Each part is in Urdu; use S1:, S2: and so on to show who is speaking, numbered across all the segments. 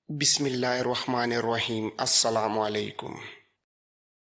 S1: بسم اللہ الرحمن الرحیم۔ السلام علیکم۔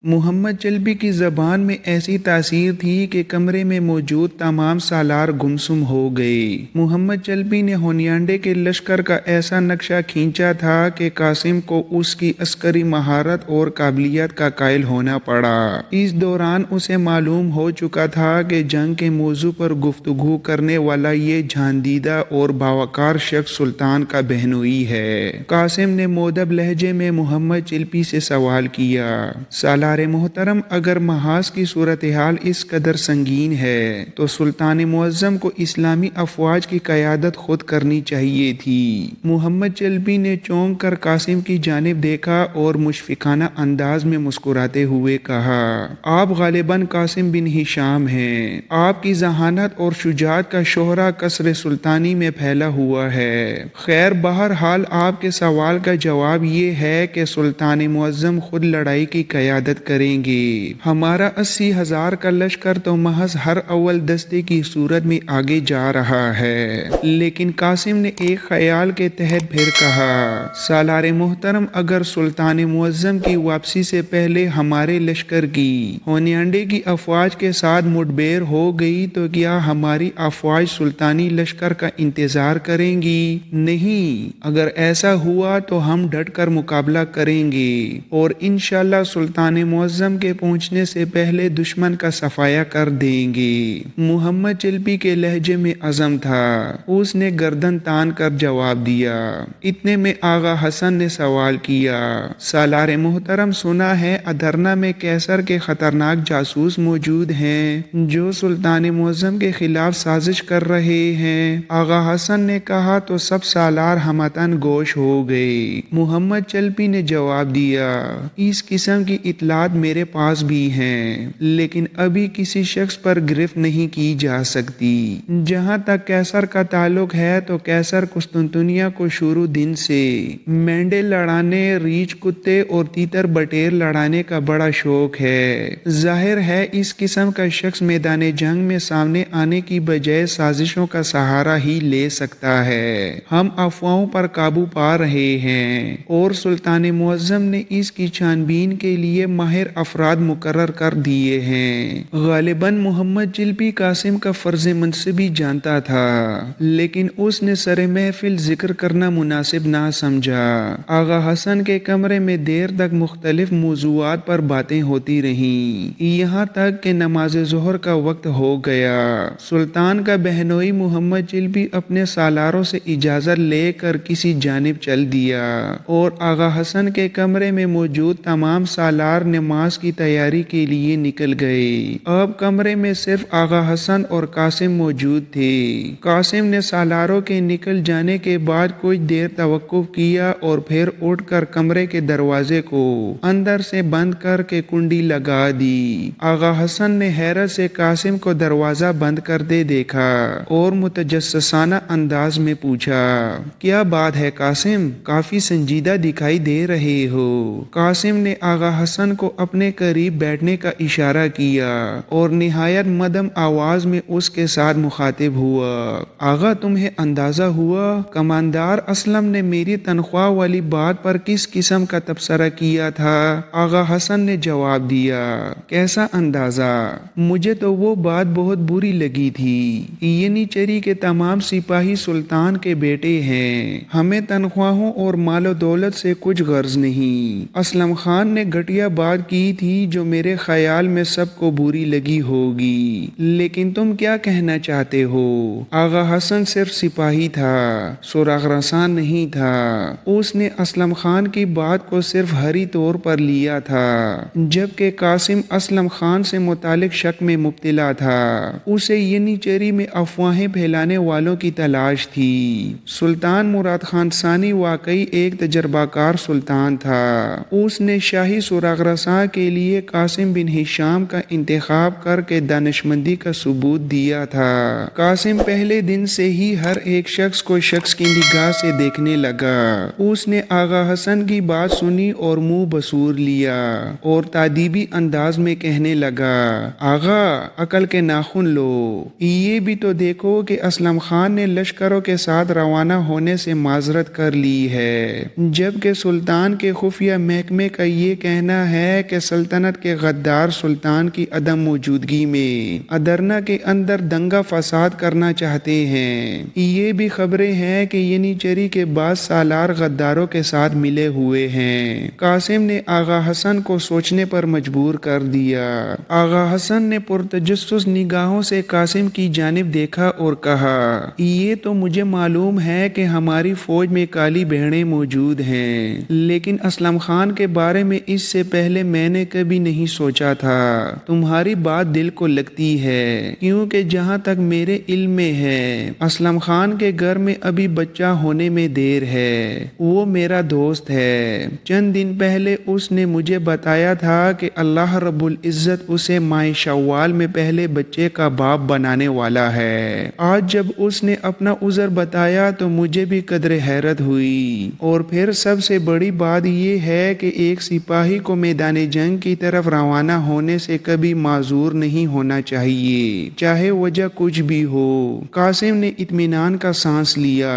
S2: محمد چلبی کی زبان میں ایسی تاثیر تھی کہ کمرے میں موجود تمام سالار گمسم ہو گئے۔ محمد چلبی نے ہونیانڈے کے لشکر کا ایسا نقشہ کھینچا تھا کہ قاسم کو اس کی عسکری مہارت اور قابلیت کا قائل ہونا پڑا۔ اس دوران اسے معلوم ہو چکا تھا کہ جنگ کے موضوع پر گفتگو کرنے والا یہ جہاندیدہ اور باوقار شخص سلطان کا بہنوئی ہے۔ قاسم نے مودب لہجے میں محمد چلبی سے سوال کیا، سالار محترم، اگر محاذ کی صورتحال اس قدر سنگین ہے تو سلطان معظم کو اسلامی افواج کی قیادت خود کرنی چاہیے تھی۔ محمد چلبی نے چونک کر قاسم کی جانب دیکھا اور مشفقانہ انداز میں مسکراتے ہوئے کہا، آپ غالباً قاسم بن ہشام ہیں۔ آپ کی ذہانت اور شجاعت کا شہرہ قصر سلطانی میں پھیلا ہوا ہے۔ خیر، بہرحال آپ کے سوال کا جواب یہ ہے کہ سلطان معظم خود لڑائی کی قیادت کریں گے۔ ہمارا 80,000 کا لشکر تو محض ہر اول دستے کی صورت میں آگے جا رہا ہے۔ لیکن قاسم نے ایک خیال کے تحت پھر کہا، سالار محترم، اگر سلطان معظم کی واپسی سے پہلے ہمارے لشکر کی ہونیانڈے کی افواج کے ساتھ مٹبیر ہو گئی تو کیا ہماری افواج سلطانی لشکر کا انتظار کریں گی؟ نہیں، اگر ایسا ہوا تو ہم ڈٹ کر مقابلہ کریں گے اور انشاءاللہ سلطان معظم کے پہنچنے سے پہلے دشمن کا صفایا کر دیں گے۔ محمد چلبی کے لہجے میں عزم تھا۔ اس نے گردن تان کر جواب دیا۔ اتنے میں آغا حسن نے سوال کیا، سالار محترم، سنا ہے ادرنا میں کیسر کے خطرناک جاسوس موجود ہیں جو سلطان معظم کے خلاف سازش کر رہے ہیں۔ آغا حسن نے کہا تو سب سالار ہمتن گوش ہو گئے۔ محمد چلبی نے جواب دیا، اس قسم کی اطلاعات میرے پاس بھی ہیں، لیکن ابھی کسی شخص پر گرفت نہیں کی جا سکتی۔ جہاں تک کیسر کا تعلق ہے تو کیسر قسطنطنیہ کو شروع دن سے مینڈے لڑانے، ریچھ کتے اور تیتر بٹیر لڑانے کا بڑا شوق ہے۔ ظاہر ہے اس قسم کا شخص میدان جنگ میں سامنے آنے کی بجائے سازشوں کا سہارا ہی لے سکتا ہے۔ ہم افواہوں پر قابو پا رہے ہیں اور سلطان معظم نے اس کی چھان بین کے لیے ماہر افراد مقرر کر دیے ہیں۔ غالباً محمد چلبی قاسم کا فرض منصبی جانتا تھا، لیکن اس نے سر محفل ذکر کرنا مناسب نہ سمجھا۔ آغا حسن کے کمرے میں دیر تک مختلف موضوعات پر باتیں ہوتی رہیں، یہاں تک کہ نماز ظہر کا وقت ہو گیا۔ سلطان کا بہنوئی محمد چلبی اپنے سالاروں سے اجازت لے کر کسی جانب چل دیا اور آغا حسن کے کمرے میں موجود تمام سالار نماز کی تیاری کے لیے نکل گئے۔ اب کمرے میں صرف آغا حسن اور قاسم موجود تھے۔ قاسم نے سالاروں کے نکل جانے کے بعد کچھ دیر توقف کیا اور پھر اٹھ کر کمرے کے دروازے کو اندر سے بند کر کے کنڈی لگا دی۔ آغا حسن نے حیرت سے قاسم کو دروازہ بند کرتے دیکھا اور متجسسانہ انداز میں پوچھا، کیا بات ہے قاسم؟ کافی سنجیدہ دکھائی دے رہے ہو۔ قاسم نے آغا حسن کو اپنے قریب بیٹھنے کا اشارہ کیا اور نہایت مدھم آواز میں اس کے ساتھ مخاطب ہوا، آغا، تمہیں اندازہ ہوا کماندار اسلم نے میری تنخواہ والی بات پر کس قسم کا تبصرہ کیا تھا؟ آغا حسن نے جواب دیا، کیسا اندازہ؟ مجھے تو وہ بات بہت بری لگی تھی۔ یعنی چری کے تمام سپاہی سلطان کے بیٹے ہیں، ہمیں تنخواہوں اور مال و دولت سے کچھ غرض نہیں۔ اسلم خان نے گھٹیا بات کی تھی جو میرے خیال میں سب کو بری لگی ہوگی، لیکن تم کیا کہنا چاہتے ہو؟ آغا حسن صرف سپاہی تھا، سراغ رسان نہیں تھا۔ اس نے اسلم خان کی بات کو صرف ہری طور پر لیا تھا، جبکہ قاسم اسلم خان سے متعلق شک میں مبتلا تھا۔ اسے ینی چری میں افواہیں پھیلانے والوں کی تلاش تھی۔ سلطان مراد خان ثانی واقعی ایک تجربہ کار سلطان تھا۔ اس نے شاہی سراغ رسان رساں کے لیے قاسم بن ہشام کا انتخاب کر کے دانشمندی کا ثبوت دیا تھا۔ قاسم پہلے دن سے ہی ہر ایک شخص کو شخص کی نگاہ سے دیکھنے لگا۔ اس نے آغا حسن کی بات سنی اور منہ بسور لیا اور تادیبی انداز میں کہنے لگا، آغا عقل کے ناخن لو، یہ بھی تو دیکھو کہ اسلم خان نے لشکروں کے ساتھ روانہ ہونے سے معذرت کر لی ہے، جبکہ سلطان کے خفیہ محکمے کا یہ کہنا ہے کہ سلطنت کے غدار سلطان کی عدم موجودگی میں ادرنا کے اندر دنگا فساد کرنا چاہتے ہیں۔ یہ بھی خبریں ہیں کہ ینیچری کے بعد سالار غداروں کے ساتھ ملے ہوئے ہیں۔ قاسم نے آغا حسن کو سوچنے پر مجبور کر دیا۔ آغا حسن نے پرتجسس نگاہوں سے قاسم کی جانب دیکھا اور کہا، یہ تو مجھے معلوم ہے کہ ہماری فوج میں کالی بہنیں موجود ہیں، لیکن اسلم خان کے بارے میں اس سے پہلے میں نے کبھی نہیں سوچا تھا۔ تمہاری بات دل کو لگتی ہے، کیونکہ جہاں تک میرے علم میں ہے اسلم خان کے گھر میں ابھی بچہ ہونے میں دیر ہے۔ وہ میرا دوست ہے، چند دن پہلے اس نے مجھے بتایا تھا کہ اللہ رب العزت اسے ماہ شوال میں پہلے بچے کا باپ بنانے والا ہے۔ آج جب اس نے اپنا عذر بتایا تو مجھے بھی قدر حیرت ہوئی، اور پھر سب سے بڑی بات یہ ہے کہ ایک سپاہی کو میدان جنگ کی طرف روانہ ہونے سے کبھی معذور نہیں ہونا چاہیے، چاہے وجہ کچھ بھی ہو۔ قاسم نے اطمینان کا سانس لیا،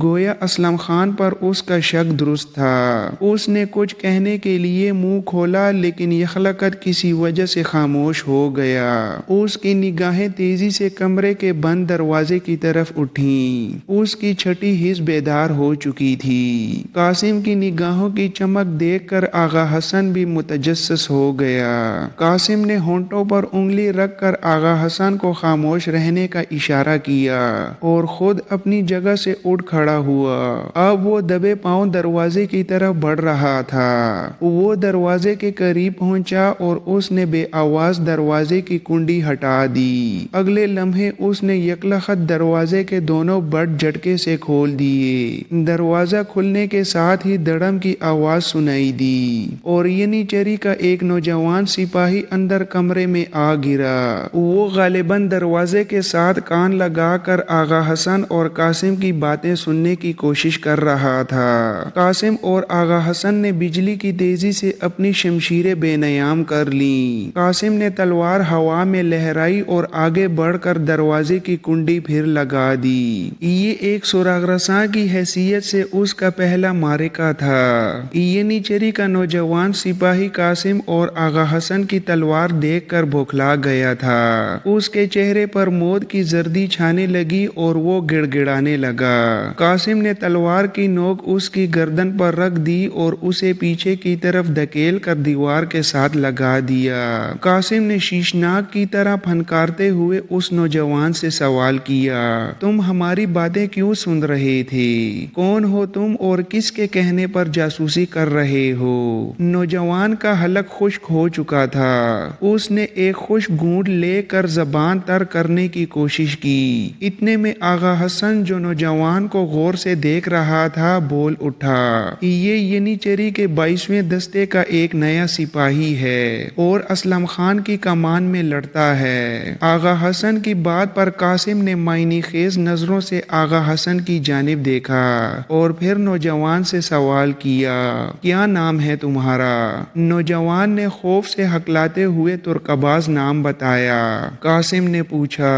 S2: گویا اسلم خان پر اس کا شک درست تھا۔ اس نے کچھ کہنے کے لیے منہ کھولا، لیکن یخلقت کسی وجہ سے خاموش ہو گیا۔ اس کی نگاہیں تیزی سے کمرے کے بند دروازے کی طرف اٹھیں۔ اس کی چھٹی حس بیدار ہو چکی تھی۔ قاسم کی نگاہوں کی چمک دیکھ کر آغا حسن بھی متجسس ہو گیا۔ قاسم نے ہونٹوں پر انگلی رکھ کر آغا حسن کو خاموش رہنے کا اشارہ کیا اور خود اپنی جگہ سے اٹھ کھڑا ہوا۔ اب وہ دبے پاؤں دروازے کی طرف بڑھ رہا تھا۔ وہ دروازے کے قریب پہنچا اور اس نے بے آواز دروازے کی کنڈی ہٹا دی۔ اگلے لمحے اس نے یکلخت دروازے کے دونوں بٹ جھٹکے سے کھول دیے۔ دروازہ کھلنے کے ساتھ ہی دڑم کی آواز سنائی دی اور ینیچری کا ایک نوجوان سپاہی اندر کمرے میں آ گرا۔ وہ غالباً دروازے کے ساتھ کان لگا کر آغا حسن اور قاسم کی باتیں سننے کی کوشش کر رہا تھا۔ قاسم اور آغا حسن نے بجلی کی تیزی سے اپنی شمشیریں بے نیام کر لیں۔ قاسم نے تلوار ہوا میں لہرائی اور آگے بڑھ کر دروازے کی کنڈی پھر لگا دی۔ یہ ایک سراغ رساں کی حیثیت سے اس کا پہلا معرکہ تھا۔ ینیچری کا نوجوان سپاہی قاسم اور آغا حسن کی تلوار دیکھ کر بوکھلا گیا تھا۔ اس کے چہرے پر موت کی زردی چھانے لگی اور وہ گڑ گڑانے لگا۔ قاسم نے تلوار کی نوک اس کی گردن پر رکھ دی اور اسے پیچھے کی طرف دھکیل کر دیوار کے ساتھ لگا دیا۔ قاسم نے شیشناک کی طرح پھنکارتے ہوئے اس نوجوان سے سوال کیا، تم ہماری باتیں کیوں سن رہے تھے؟ کون ہو تم اور کس کے کہنے پر جاسوسی کر رہے ہو؟ نوجوان کا حلق خشک ہو چکا تھا۔ اس نے ایک خشک گھونٹ لے کر زبان تر کرنے کی کوشش کی۔ اتنے میں آغا حسن جو نوجوان کو غور سے دیکھ رہا تھا بول اٹھا، یہ ینیچری کے 22ویں دستے کا ایک نیا سپاہی ہے اور اسلم خان کی کمان میں لڑتا ہے۔ آغا حسن کی بات پر قاسم نے معنی خیز نظروں سے آغا حسن کی جانب دیکھا اور پھر نوجوان سے سوال کیا، کیا نام ہے تمہارا؟ نوجوان نے خوف سے ہکلاتے ہوئے ترکباز نام بتایا۔ قاسم نے پوچھا،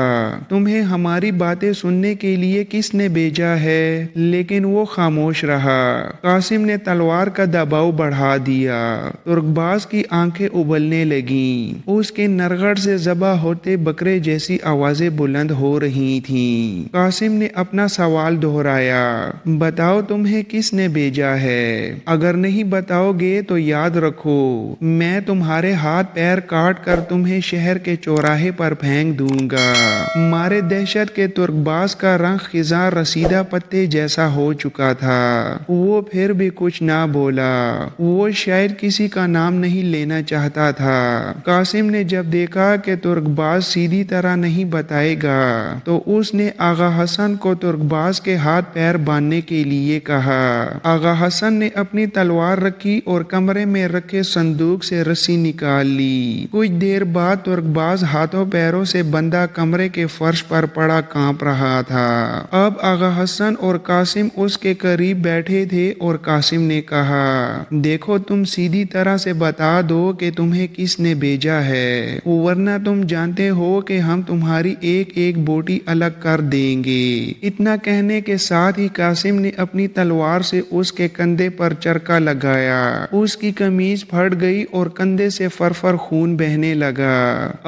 S2: تمہیں ہماری باتیں سننے کے لیے کس نے بھیجا ہے؟ لیکن وہ خاموش رہا۔ قاسم نے تلوار کا دباؤ بڑھا دیا۔ ترکباز کی آنکھیں ابلنے لگیں۔ اس کے نرغڑ سے ذبح ہوتے بکرے جیسی آوازیں بلند ہو رہی تھیں۔ قاسم نے اپنا سوال دہرایا، بتاؤ تمہیں کس نے بھیجا ہے؟ اگر نہیں بتاؤ گے تو یاد رکھو میں تمہارے ہاتھ پیر کاٹ کر تمہیں شہر کے چوراہے پر پھینک دوں گا۔ مارے دہشت کے ترکباز کا رنگ خزاں رسیدہ پتے جیسا ہو چکا تھا۔ وہ پھر بھی کچھ نہ بولا۔ وہ شاید کسی کا نام نہیں لینا چاہتا تھا۔ قاسم نے جب دیکھا کہ ترکباز سیدھی طرح نہیں بتائے گا تو اس نے آغا حسن کو ترکباز کے ہاتھ پیر باندھنے کے لیے کہا۔ آغا حسن نے اپنی تلوار رکھی اور کمرے میں رکھے رکھے صندوق سے رسی نکال لی۔ کچھ دیر بعد ترک باز ہاتھوں پیروں سے بندہ کمرے کے فرش پر پڑا کانپ رہا تھا۔ اب آغا حسن اور قاسم اس کے قریب بیٹھے تھے اور قاسم نے کہا، دیکھو تم سیدھی طرح سے بتا دو کہ تمہیں کس نے بھیجا ہے، ورنہ تم جانتے ہو کہ ہم تمہاری ایک ایک بوٹی الگ کر دیں گے۔ اتنا کہنے کے ساتھ ہی قاسم نے اپنی تلوار سے اس کے کندھے پر چرکا لگایا۔ اس کی قمیض پھٹ گئی اور کندھے سے فرفر خون بہنے لگا۔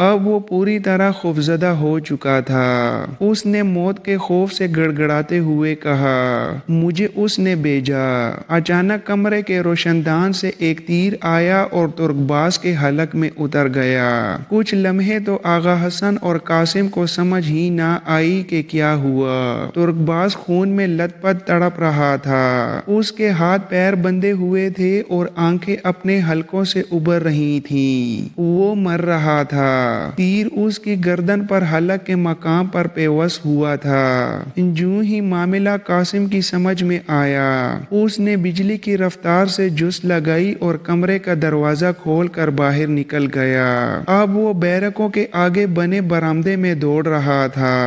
S2: اب وہ پوری طرح خوفزدہ ہو چکا تھا۔ اس نے موت کے خوف سے گڑگڑاتے ہوئے کہا، مجھے اس نے بھیجا۔ اچانک کمرے کے روشن دان سے ایک تیر آیا اور ترک باز کے حلق میں اتر گیا۔ کچھ لمحے تو آغا حسن اور قاسم کو سمجھ ہی نہ آئی کہ کیا ہوا۔ ترک باز خون میں لت پت تڑپ رہا تھا۔ اس کے ہاتھ پیر بندھے ہوئے تھے اور آنکھیں اپنے حلقوں سے ابھر رہی تھیں۔ وہ مر رہا تھا۔ تیر اس کی گردن پر حلق کے مقام پر پیوست ہوا تھا۔ جوں ہی معاملہ قاسم کی سمجھ میں آیا، اس نے بجلی کی رفتار سے جست لگائی اور کمرے کا دروازہ کھول کر باہر نکل گیا۔ اب وہ بیرکوں کے آگے بنے برآمدے میں دوڑ رہا تھا۔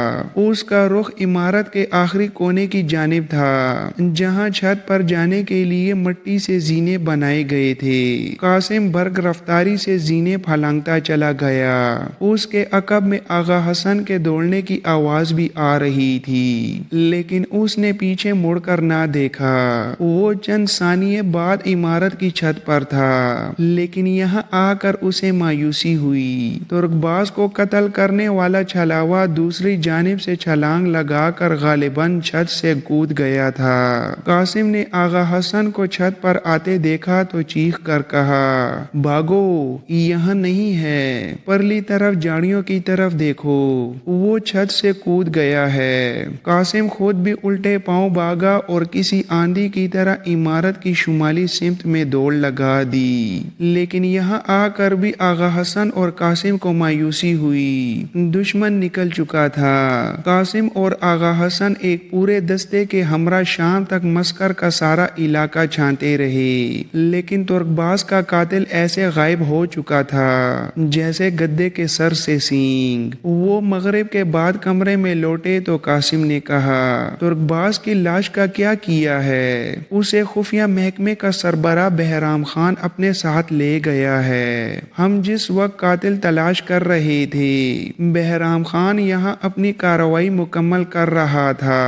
S2: اس کا رخ عمارت کے آخری کونے کی جانب تھا، جہاں چھت پر جانے کے لیے مٹی سے زینے بنائے گئے تھے۔ قاسم برق رفتاری سے زینے پھلانگتا چلا گیا۔ اس کے عقب میں آغا حسن کے دوڑنے کی آواز بھی آ رہی تھی، لیکن اس نے پیچھے مڑ کر نہ دیکھا۔ وہ چند ثانیے بعد عمارت کی چھت پر تھا، لیکن یہاں آ کر اسے مایوسی ہوئی۔ ترک باز کو قتل کرنے والا چھلاوا دوسری جانب سے چھلانگ لگا کر غالباً چھت سے کود گیا تھا۔ قاسم نے آغا حسن کو چھت پر آتے دیکھا تو چیخ کر کہا، بھاگو، یہاں نہیں ہے، پرلی طرف جھاڑیوں کی طرف دیکھو، وہ چھت سے کود گیا ہے۔ قاسم خود بھی الٹے پاؤں بھاگا اور کسی آندھی کی طرح عمارت کی شمالی سمت میں دوڑ لگا دی، لیکن یہاں آ کر بھی آغا حسن اور قاسم کو مایوسی ہوئی۔ دشمن نکل چکا تھا۔ قاسم اور آغا حسن ایک پورے دستے کے ہمراہ شام تک مسکر کا سارا علاقہ چھانتے رہے، لیکن ترک باز کا قاتل ایسے غائب ہو چکا تھا جیسے گدے کے سر سے سینگ۔ وہ مغرب کے بعد کمرے میں لوٹے تو قاسم نے کہا، ترک باز کی لاش کا کیا کیا ہے؟ اسے خفیہ محکمے کا سربراہ بہرام خان اپنے ساتھ لے گیا ہے۔ ہم جس وقت قاتل تلاش کر رہے تھے، بہرام خان یہاں اپنی کارروائی مکمل کر رہا تھا،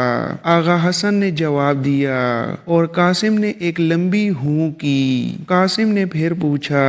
S2: آغا حسن نے جواب دیا، اور قاسم نے ایک لمبی ہوں کی۔ قاسم نے پھر پوچھا،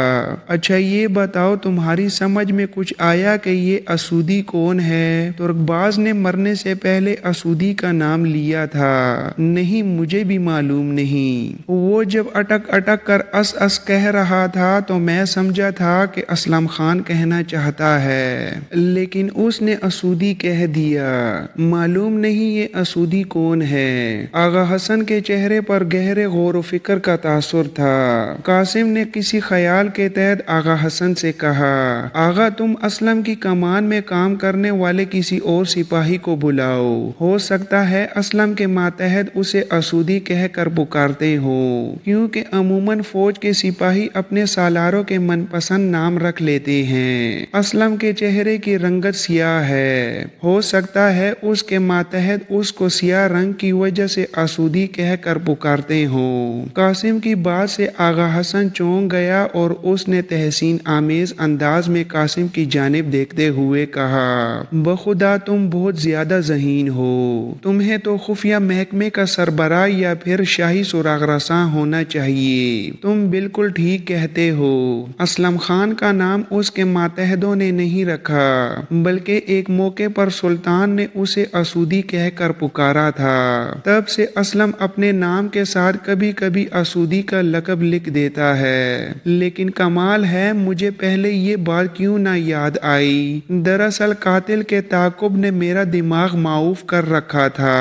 S2: اچھا یہ بتاؤ تمہاری سمجھ میں کچھ آیا کہ یہ اسودی کون ہے؟ ترک باز نے مرنے سے پہلے اسودی کا نام لیا تھا۔ نہیں، مجھے بھی معلوم نہیں۔ وہ جب اٹک اٹک کر اس کہہ رہا تھا تو میں سمجھا تھا کہ اسلم خان کہنا چاہتا ہے، لیکن اس نے اسودی کہہ دیا۔ معلوم نہیں یہ اسودی کون ہے؟ آغا حسن کے چہرے پر گہرے غور و فکر کا تاثر تھا۔ قاسم نے کسی خیال کے تحت آغا حسن سے کہا، آغا تم اسلم کی کمان میں کام کرنے والے کسی اور سپاہی کو بلاؤ، ہو سکتا ہے اسلم کے ماتحت اسے اسودی کہہ کر پکارتے ہو، کیونکہ عموماً فوج کے سپاہی اپنے سالاروں کے من پسند نام رکھ لیتے ہیں۔ اسلم کے چہرے کی رنگت سیاہ ہے، ہو سکتا ہے اس کے ماتحت اس کو سیاہ رنگ کی وجہ سے اسودی کہہ کر پکارتے ہوں۔ قاسم کی بات سے آغا حسن چونک گیا اور اس نے تحسین آمیز انداز میں قاسم کی جانب دیکھتے ہوئے کہا، بخدا تم بہت زیادہ ذہین ہو، تمہیں تو خفیہ محکمے کا سربراہ یا پھر شاہی سراغ رساں ہونا چاہیے۔ تم بالکل ٹھیک کہتے ہو، اسلم خان کا نام اس کے ماتحدوں نے نہیں رکھا، بلکہ ایک موقع پر سلطان نے اسے اسودی کہہ کر پکارا تھا۔ تب سے اسلم اپنے نام کے ساتھ کبھی کبھی اسودی کا لقب لکھ دیتا ہے، لیکن کمال ہے مجھے پہلے یہ بات کیوں نہ یاد آئی۔ دراصل قاتل کے تعاقب نے میرا دماغ معوف کر رکھا تھا۔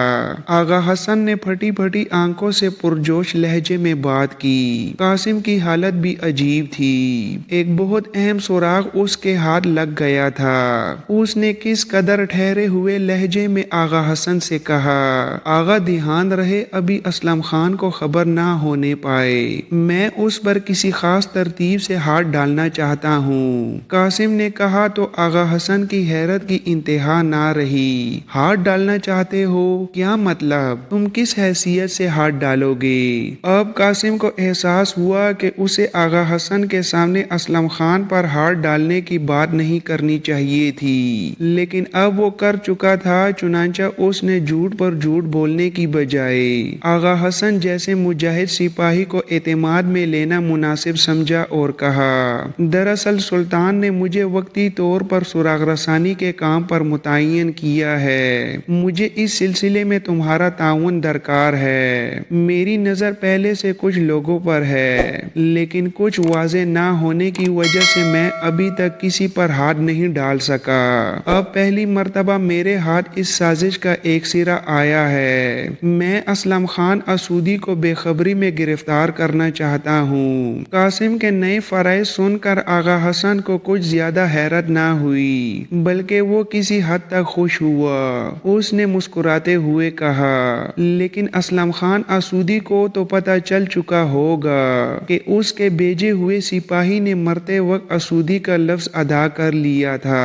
S2: آغا حسن نے پھٹی پھٹی آنکھوں سے پرجوش لہجے میں بات کی۔ قاسم کی حالت بھی عجیب تھی، ایک بہت اہم سراغ اس کے ہاتھ لگ گیا تھا۔ اس نے کس قدر ٹھہرے ہوئے لہجے میں آغا حسن سے کہا، آغا دھیان رہے ابھی اسلم خان کو خبر نہ ہونے پائے، میں اس پر کسی کسی خاص ترتیب سے ہاتھ ڈالنا چاہتا ہوں۔ قاسم نے کہا تو آغا حسن کی حیرت کی انتہا نہ رہی۔ ہاتھ ڈالنا چاہتے ہو؟ کیا مطلب؟ تم کس حیثیت سے ہاتھ ڈالو گے؟ اب قاسم کو احساس ہوا کہ اسے آغا حسن کے سامنے اسلم خان پر ہاتھ ڈالنے کی بات نہیں کرنی چاہیے تھی، لیکن اب وہ کر چکا تھا، چنانچہ اس نے جھوٹ پر جھوٹ بولنے کی بجائے آغا حسن جیسے مجاہد سپاہی کو اعتماد میں لینا مناسب سمجھا اور کہا، دراصل سلطان نے مجھے وقتی طور پر سراغ رسانی کے کام پر متعین کیا ہے۔ مجھے اس سلسلے میں تمہارا تعاون درکار ہے۔ میری نظر پہلے سے کچھ لوگوں پر ہے، لیکن کچھ واضح نہ ہونے کی وجہ سے میں ابھی تک کسی پر ہاتھ نہیں ڈال سکا۔ اب پہلی مرتبہ میرے ہاتھ اس سازش کا ایک سرا آیا ہے۔ میں اسلم خان اسودی کو بے خبری میں گرفتار کرنا چاہتا ہوں۔ قاسم کے نئے فرائض سن کر آغا حسن کو کچھ زیادہ حیرت نہ ہوئی، بلکہ وہ کسی حد تک خوش ہوا۔ اس نے مسکراتے ہوئے کہا، لیکن اسلم خان اسودی کو تو پتہ چل چکا ہوگا کہ اس کے بھیجے ہوئے سپاہی نے مرتے وقت اسودی کا لفظ ادا کر لیا تھا۔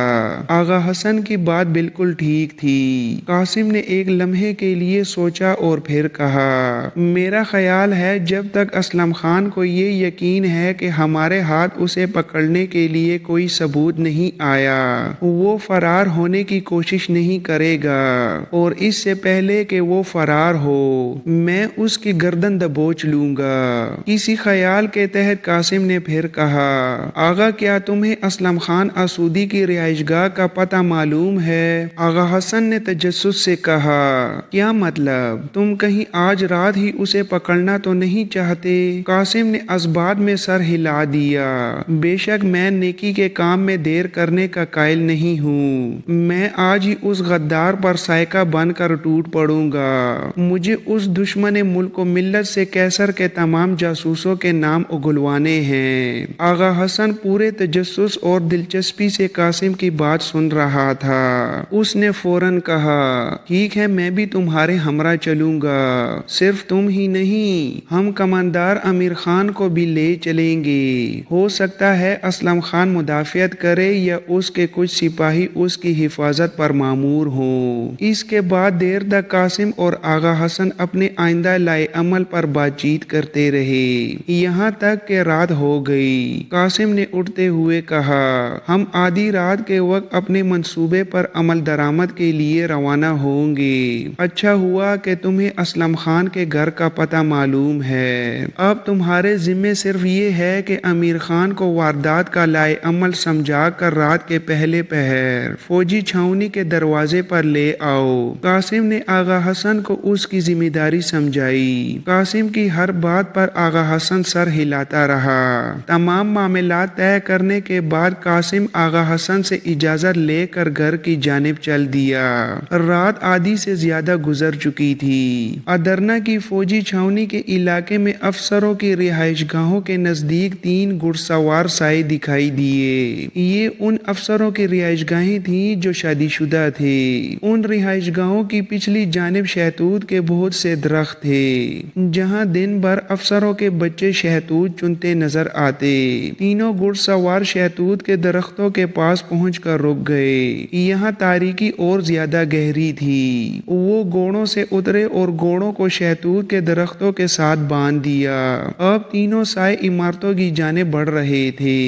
S2: آغا حسن کی بات بالکل ٹھیک تھی۔ قاسم نے ایک لمحے کے لیے سوچا اور پھر کہا، میرا خیال ہے جب تک اسلم خان کو یہ یقین ہے کہ ہمارے ہاتھ اسے پکڑنے کے لیے کوئی ثبوت نہیں آیا، وہ فرار ہونے کی کوشش نہیں کرے گا، اور اس سے پہلے کہ وہ فرار ہو میں اس کی گردن دبوچ لوں گا۔ کسی خیال کے تحت قاسم نے پھر کہا، آغا کیا تمہیں اسلم خان اسودی کی رہائش گاہ کا پتہ معلوم ہے؟ آغا حسن نے تجسس سے کہا، کیا مطلب؟ تم کہیں آج رات ہی اسے پکڑنا تو نہیں چاہتے؟ قاسم نے اسبات میں سر ہلا دیا، بے شک میں نیکی کے کام میں دیر کرنے کا قائل نہیں ہوں۔ میں آج ہی اس غدار پر سائقہ بن کر ٹوٹ پڑوں گا۔ مجھے اس دشمن ملک و ملت سے کیسر کے تمام جاسوسوں کے نام اگلوانے ہیں۔ آغا حسن پورے تجسس اور دلچسپی سے قاسم کی بات سن رہا تھا۔ اس نے فوراً کہا، ٹھیک ہے، میں بھی تمہارے ہمراہ چلوں گا۔ صرف تم ہی نہیں، ہم کماندار امیر خان کو بھی لے چلیں گے۔ ہو سکتا ہے اسلم خان مدافعت کرے یا اس کے کچھ سپاہی اس کی حفاظت پر مامور ہوں۔ اس کے بعد دیر تک قاسم اور آغا حسن اپنے آئندہ لائے عمل پر بات چیت کرتے رہے، یہاں تک کہ رات ہو گئی۔ قاسم نے اٹھتے ہوئے کہا، ہم آدھی رات کے وقت اپنے منصوبے پر عمل درآمد کے لیے روانہ ہوں گے۔ اچھا ہوا کہ تمہیں اسلم خان کے گھر کا پتہ معلوم ہے۔ اب تمہارے ذمے صرف یہ ہے کہ امیر خان کو واردات کا لائے عمل سمجھا کر رات کے پہلے پہر فوجی چھاؤنی کے دروازے پر لے آؤ۔ قاسم نے آغا حسن کو اس کی ذمہ داری سمجھائی۔ قاسم کی ہر بات پر آغا حسن سر ہلاتا رہا۔ تمام معاملات طے کرنے کے بعد قاسم آغا حسن سے اجازت لے کر گھر کی جانب چل دیا۔ رات آدھی سے زیادہ گزر چکی تھی۔ ادرنا کی فوجی چھاؤنی کے علاقے میں افسروں کی رہائش گاہوں کے نزدیک 3 گھڑ سوار سائے دکھائی دیے۔ یہ ان افسروں کی رہائش گاہیں تھیں جو شادی شدہ تھے۔ ان رہائش گاہوں کی پچھلی جانب شہتوت کے بہت سے درخت تھے، جہاں دن بھر افسروں کے بچے شہتوت چنتے نظر آتے۔ تینوں گھڑ سوار شہتوت کے درختوں کے پاس پہنچ کر رک گئے۔ یہاں تاریکی اور زیادہ گہری تھی۔ وہ گھوڑوں سے اترے اور گھوڑوں کو شہتوت کے درختوں کے ساتھ باندھ دیا۔ اب تینوں سائے عمارتوں کی جانب بڑھ رہے تھے۔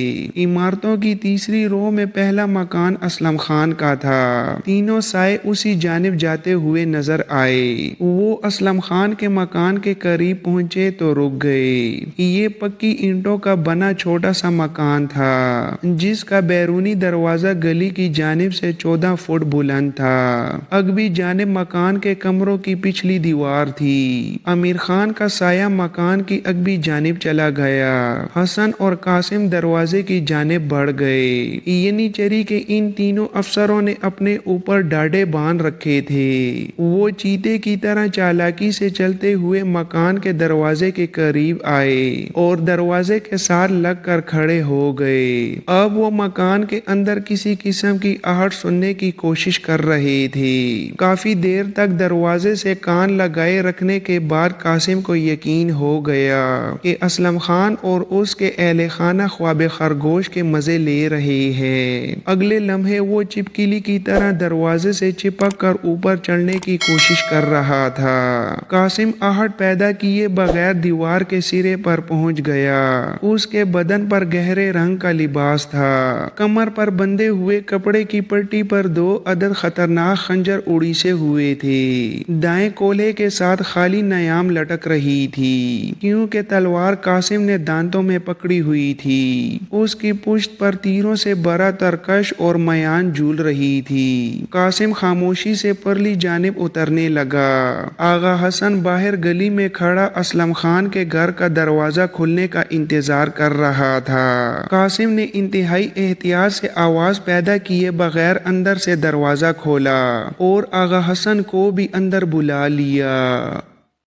S2: عمارتوں کی تیسری رو میں پہلا مکان اسلم خان کا تھا۔ تینوں سائے اسی جانب جاتے ہوئے نظر آئے۔ وہ اسلم خان کے مکان کے قریب پہنچے تو رک گئے۔ یہ پکی اینٹوں کا بنا چھوٹا سا مکان تھا، جس کا بیرونی دروازہ گلی کی جانب سے 14 فٹ بلند تھا۔ اگبی جانب مکان کے کمروں کی پچھلی دیوار تھی۔ امیر خان کا سایہ مکان کی اگبی جانب چلا گیا۔ حسن اور قاسم دروازے کی جانب بڑھ گئے۔ یہ چری کہ ان تینوں افسروں نے اپنے اوپر ڈاڑے باندھ رکھے تھے۔ وہ چیتے کی طرح چالاکی سے چلتے ہوئے مکان کے دروازے کے قریب آئے اور دروازے کے ساتھ لگ کر کھڑے ہو گئے۔ اب وہ مکان کے اندر کسی قسم کی آہٹ سننے کی کوشش کر رہے تھے۔ کافی دیر تک دروازے سے کان لگائے رکھنے کے بعد قاسم کو یقین ہو گیا کہ اسلم خان خان اور اس کے اہل خانہ خواب خرگوش کے مزے لے رہے ہیں۔ اگلے لمحے وہ چپکلی کی طرح دروازے سے چپک کر اوپر چڑھنے کی کوشش کر رہا تھا۔ قاسم آہٹ پیدا کیے بغیر دیوار کے سرے پر پہنچ گیا۔ اس کے بدن پر گہرے رنگ کا لباس تھا۔ کمر پر بندھے ہوئے کپڑے کی پٹی پر 2 عدد خطرناک خنجر اڑیسے ہوئے تھے۔ دائیں کولہے کے ساتھ خالی نیام لٹک رہی تھی، کیونکہ تلوار قاسم نے دانتوں میں پکڑی ہوئی تھی۔ اس کی پشت پر تیروں سے بھرا ترکش اور میان جھول رہی تھی۔ قاسم خاموشی سے پرلی جانب اترنے لگا۔ آغا حسن باہر گلی میں کھڑا اسلم خان کے گھر کا دروازہ کھلنے کا انتظار کر رہا تھا۔ قاسم نے انتہائی احتیاط سے آواز پیدا کیے بغیر اندر سے دروازہ کھولا اور آغا حسن کو بھی اندر بلا لیا۔